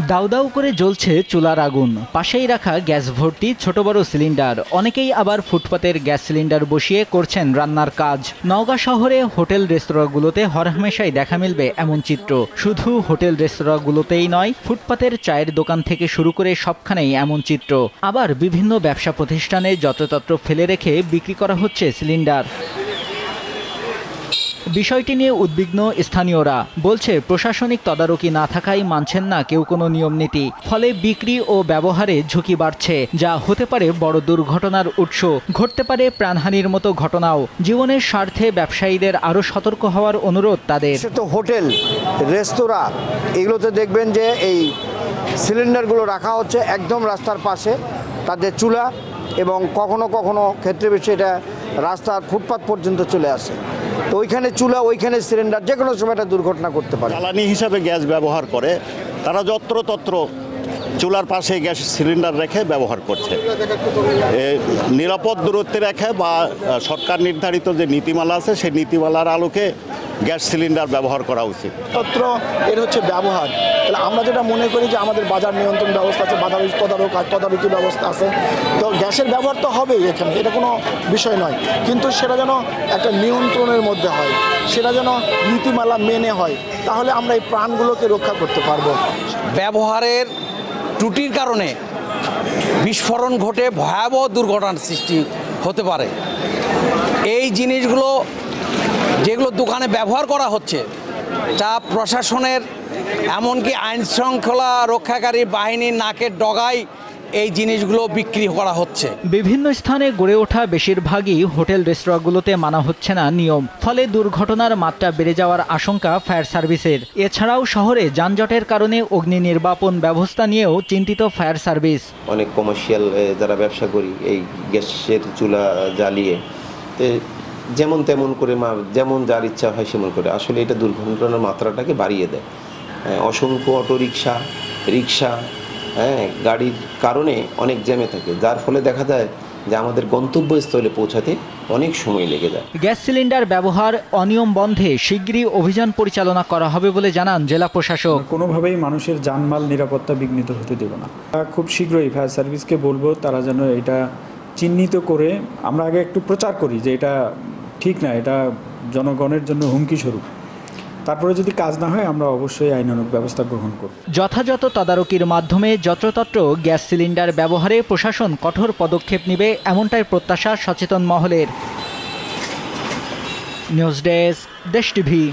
দাউ দাউ করে জ্বলছে চুলার আগুন, পাশেই রাখা গ্যাস ভর্তি ছোট বড় সিলিন্ডার। অনেকেই আবার ফুটপাতের গ্যাস সিলিন্ডার বসিয়ে করছেন রান্নার কাজ। নওগাঁ শহরে হোটেল রেস্তোরাঁগুলোতে হরহামেশাই দেখা মিলবে এমন চিত্র। শুধু হোটেল রেস্তোরাঁগুলোতেই নয়, ফুটপাতের চায়ের দোকান থেকে শুরু করে সবখানেই এমন চিত্র। আবার বিভিন্ন ব্যবসা প্রতিষ্ঠানে যত্রতত্র ফেলে রেখে বিক্রি করা হচ্ছে সিলিন্ডার। বিষয়টি নিয়ে উদ্বিগ্ন স্থানীয়রা। বলছে প্রশাসনিক তদারকি না থাকায় মানছেন না কেউ কোনো নিয়ম নীতি। ফলে বিক্রি ও ব্যবহারে ঝুঁকি বাড়ছে, যা হতে পারে বড় দুর্ঘটনার উৎস। ঘটতে পারে প্রাণহানির মতো ঘটনাও। জীবনের স্বার্থে ব্যবসায়ীদের আরও সতর্ক হওয়ার অনুরোধ তাদের। তো হোটেল, রেস্তোরাঁ এগুলোতে দেখবেন যে এই সিলিন্ডারগুলো রাখা হচ্ছে একদম রাস্তার পাশে, তাদের চুলা, এবং কখনো কখনো ক্ষেত্রে বেশি এটা রাস্তার ফুটপাত পর্যন্ত চলে আসে। তো ওইখানে চুলা, ওইখানে সিলিন্ডার, যে কোনো সময় একটা দুর্ঘটনা করতে পারে। জ্বালানি হিসাবে গ্যাস ব্যবহার করে তারা যত্রতত্র চুলার পাশে গ্যাস সিলিন্ডার রেখে ব্যবহার করছে। নিরাপদ দূরত্বে রেখে বা সরকার নির্ধারিত যে নীতিমালা আছে সেই নীতিমালার আলোকে গ্যাস সিলিন্ডার ব্যবহার করা উচিত। তত্র এর হচ্ছে ব্যবহার। তাহলে আমরা যেটা মনে করি যে আমাদের বাজার নিয়ন্ত্রণ ব্যবস্থা আছে, তদারকি ব্যবস্থা আছে, তো গ্যাসের ব্যবহার তো হবেই এখানে, এটা কোনো বিষয় নয়। কিন্তু সেটা যেন একটা নিয়ন্ত্রণের মধ্যে হয়, সেটা যেন নীতিমালা মেনে হয়, তাহলে আমরা এই প্রাণগুলোকে রক্ষা করতে পারবো। ব্যবহারের ত্রুটির কারণে বিস্ফোরণ ঘটে ভয়াবহ দুর্ঘটনার সৃষ্টি হতে পারে। এই জিনিসগুলো যেগুলো দোকানে ব্যবহার করা হচ্ছে, তা প্রশাসনের এমনকি আইন শৃঙ্খলা রক্ষাকারী বাহিনীর নাকের ডগায় এই জিনিসগুলো বিক্রি করা হচ্ছে। বিভিন্ন স্থানে গড়ে ওঠা বেশিরভাগই হোটেল রেস্তোরাঁগুলোতে মানা হচ্ছে না নিয়ম। ফলে দুর্ঘটনার মাত্রা বেড়ে যাওয়ার আশঙ্কা ফায়ার সার্ভিসের। এছাড়াও শহরে যানজটের কারণে অগ্নি নির্বাপন ব্যবস্থা নিয়েও চিন্তিত ফায়ার সার্ভিস। অনেক কমার্শিয়াল যারা ব্যবসা করি এই গ্যাসের চুলা জ্বালিয়ে যেমন তেমন করে যেমন যার ইচ্ছা হয় সেমন করে, আসলে এটা দুর্ঘটনার মাত্রাটাকে বাড়িয়ে দেয়। অসংখ্য অটোরিকশা, রিক্সা, গাড়ির কারণে অনেক জ্যামে থাকে, যার ফলে দেখা যায় যে আমাদের গন্তব্যস্থলে পৌঁছাতে অনেক সময় লেগে যায়। গ্যাস সিলিন্ডার ব্যবহার অনিয়ম বন্ধে শিগগিরই অভিযান পরিচালনা করা হবে বলে জানান জেলা প্রশাসক। কোনোভাবেই মানুষের জানমাল নিরাপত্তা বিঘ্নিত হতে দেব না। খুব শীঘ্রই ফায়ার সার্ভিসকে বলবো তারা যেন এটা চিহ্নিত করে, আমরা আগে একটু প্রচার করি যে এটা ঠিক না, এটা জনগণের জন্য হুমকি স্বরূপ। তারপরে যদি কাজ না হয় আমরা অবশ্যই আইনানুগ ব্যবস্থা গ্রহণ করব। যথাযথ তদারকির মাধ্যমে যত্রতত্র গ্যাস সিলিন্ডার ব্যবহারে প্রশাসন কঠোর পদক্ষেপ নেবে, এমনটাই প্রত্যাশা সচেতন মহলের। নিউজ ডেস্ক, দেশ টিভি।